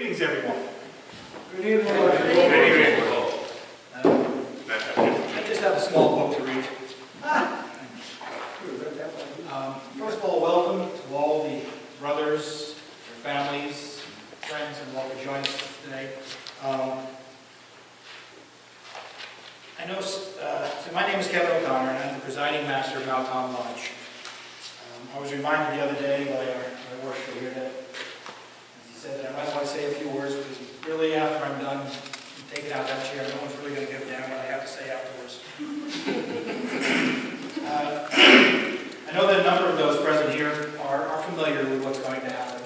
Greetings, everyone. Good evening. Good evening. I just have a small book to read. First of all, welcome to all the brothers, their families, friends, and all who join us today. So my name is Kevin O'Connor, and I'm the presiding master of Mount Tom Lodge. I was reminded the other day by our worshiper here that he said that I might want to say a few words, because really after I'm done taking out that chair, no one's really going to give a damn what I have to say afterwards. I know that a number of those present here are familiar with what's going to happen,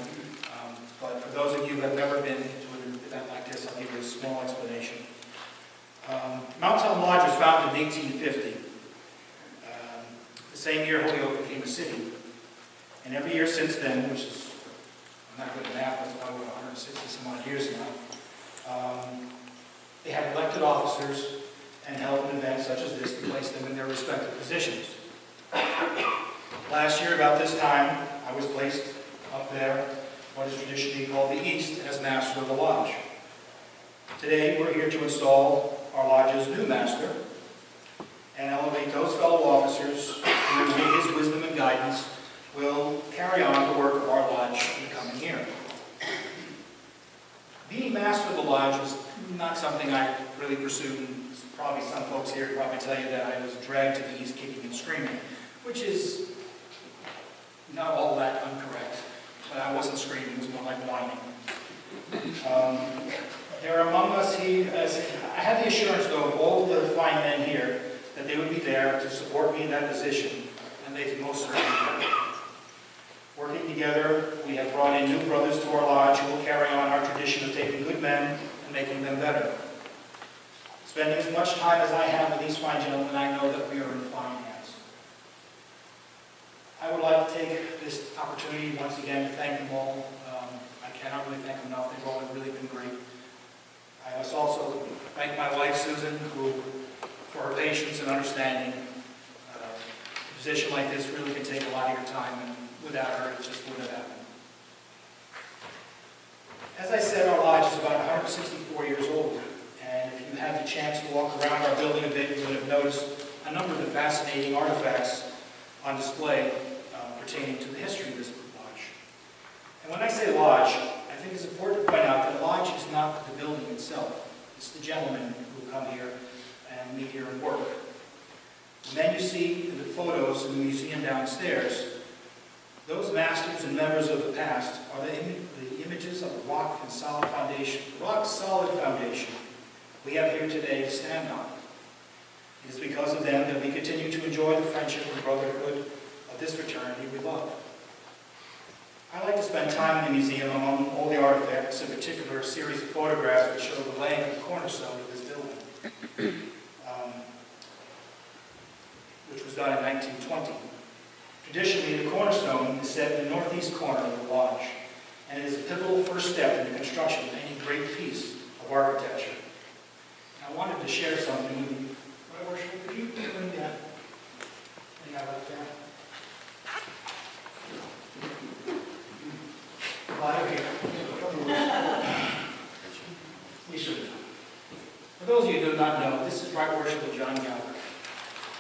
but for those of you who have never been to an event like this, I'll give you a small explanation. Mount Tom Lodge was founded in 1850. The same year Holyoke became a city. And every year since then, which is, I'm not good at math, but it's probably 160 some odd years now, they have elected officers and held an event such as this to place them in their respective positions. Last year, about this time, I was placed up there, what is traditionally called the East, as master of the lodge. Today, we're here to install our lodge's new master and elevate those fellow officers who, with his wisdom and guidance, will carry on the work of our lodge in the coming year. Being master of the lodge was not something I really pursued. Probably some folks here probably tell you that I was dragged to the East kicking and screaming, which is not all that incorrect. But I wasn't screaming, it was more like whining. There are among us here, I had the assurance though of all the fine men here that they would be there to support me in that position, and they most certainly did. Working together, we have brought in new brothers to our lodge who will carry on our tradition of taking good men and making them better. Spending as much time as I have with these fine gentlemen, I know that we are in fine hands. I would like to take this opportunity once again to thank them all. I cannot really thank them enough. They've all really been great. I must also thank my wife, Susan, for her patience and understanding. A position like this really can take a lot of your time, and without her, it just wouldn't have happened. As I said, our lodge is about 164 years old, and if you had the chance to walk around our building a bit, you would have noticed a number of the fascinating artifacts on display pertaining to the history of this lodge. And when I say lodge, I think it's important to point out that lodge is not the building itself. It's the gentlemen who come here and meet here and work. The men you see in the photos in the museum downstairs, those masters and members of the past are the images of the rock and solid foundation, we have here today to stand on. It is because of them that we continue to enjoy the friendship and brotherhood of this fraternity we love. I like to spend time in the museum among all the artifacts, in particular a series of photographs that show the laying of the cornerstone of this building, which was done in 1920. Traditionally, the cornerstone is set in the northeast corner of the lodge, and it is a pivotal first step in the construction of any great piece of architecture. And I wanted to share something with you. My worship, could you bring that thing out up there? We should. For those of you who do not know, this is Right Worshipful John M Gauger.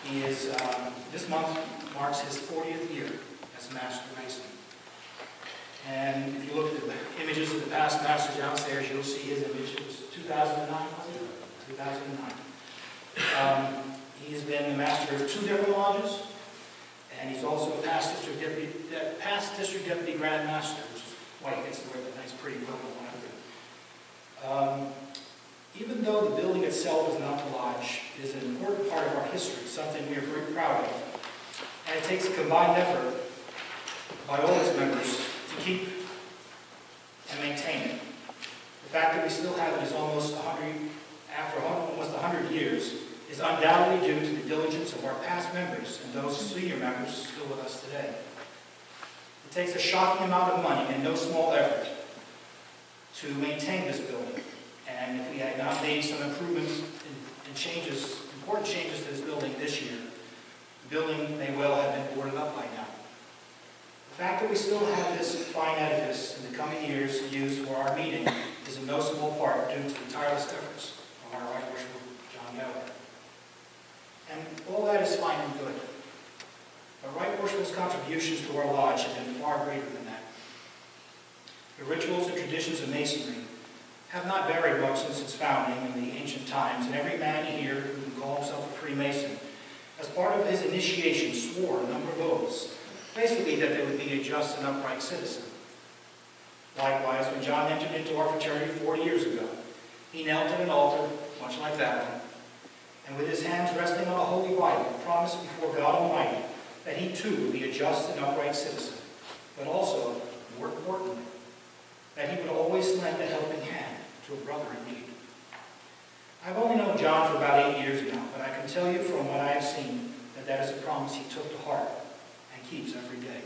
He is, this month marks his 40th year as a Master Mason. And if you look at the images of the past masters downstairs, you'll see his image. It was 2009, was it? 2009. He has been the master of 2 different lodges, and he's also a past district deputy grand master, which is why he gets to wear the nice pretty purple one. Even though the building itself is not the lodge, it is an important part of our history, something we are very proud of. And it takes a combined effort by all its members to keep and maintain it. The fact that we still have it is almost 100 years, is undoubtedly due to the diligence of our past members and those senior members still with us today. It takes a shocking amount of money and no small effort to maintain this building. And if we had not made some improvements and changes, important changes to this building this year, the building may well have been boarded up by now. The fact that we still have this fine edifice in the coming years used for our meeting is in no small part due to the tireless efforts of our Right Worshipful John Gauger. And all that is fine and good. But Right Worshipful's contributions to our lodge have been far greater than that. The rituals and traditions of Masonry have not varied much since its founding in the ancient times, and every man here who can call himself a Freemason, as part of his initiation, swore a number of oaths, basically that they would be a just and upright citizen. Likewise, when John entered into our fraternity 40 years ago, he knelt at an altar, much like that one, and with his hands resting on a holy Bible, promised before God Almighty that he too would be a just and upright citizen, but also, more importantly, that he would always lend a helping hand to a brother in need. I've only known John for about 8 years now, but I can tell you from what I have seen that that is a promise he took to heart and keeps every day.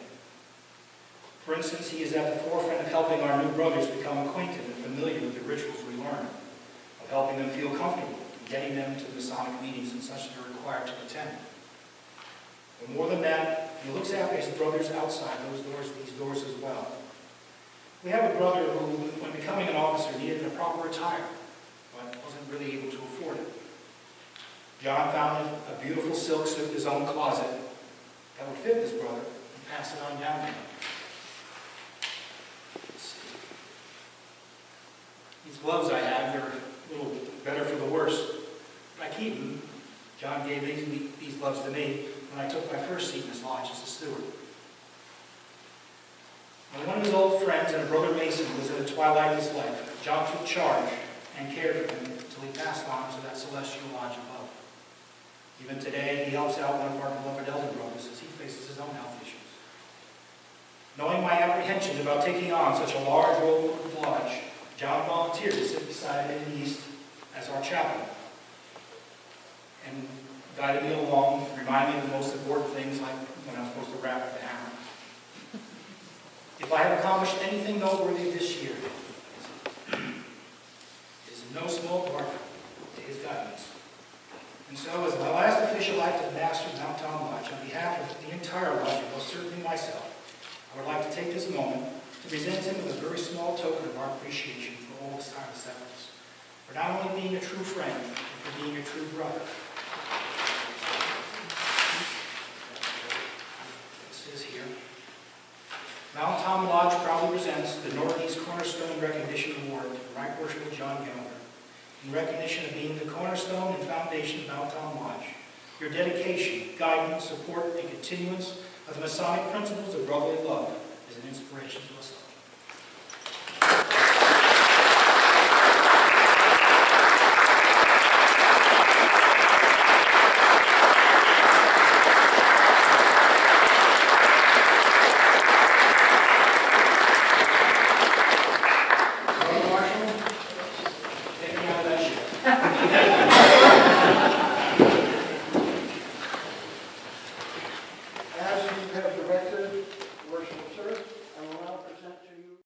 For instance, he is at the forefront of helping our new brothers become acquainted and familiar with the rituals we learn, of helping them feel comfortable, and getting them to the Masonic meetings and such they're required to attend. But more than that, he looks after his brothers outside these doors as well. We have a brother who, when becoming an officer, needed a proper attire, but wasn't really able to afford it. John found a beautiful silk suit in his own closet that would fit this brother and pass it on down to him. These gloves I have, they're a little better for the worse, but I keep them. John gave these gloves to me when I took my first seat in his lodge as a steward. When one of his old friends and a brother Mason was in the twilight of his life, John took charge and cared for him until he passed on to that celestial lodge above. Even today, he helps out one of our beloved elder brothers as he faces his own health issues. Knowing my apprehension about taking on such a large role in the lodge, John volunteered to sit beside me in the east as our chaplain and guided me along, reminding me of the most important things, like when I'm supposed to wrap the hammer. If I have accomplished anything noteworthy this year, it is in no small part to his guidance. And so, as my last official act of master of Mount Tom Lodge, on behalf of the entire lodge, and most certainly myself, I would like to take this moment to present him with a very small token of our appreciation for all his tireless efforts, for not only being a true friend, but for being a true brother. This is here. Mount Tom Lodge proudly presents the Northeast Cornerstone Recognition Award to Right Worshipful John Gauger, in recognition of being the cornerstone and foundation of Mount Tom Lodge. Your dedication, guidance, support, and continuance of the Masonic principles of brotherly love is an inspiration to us all.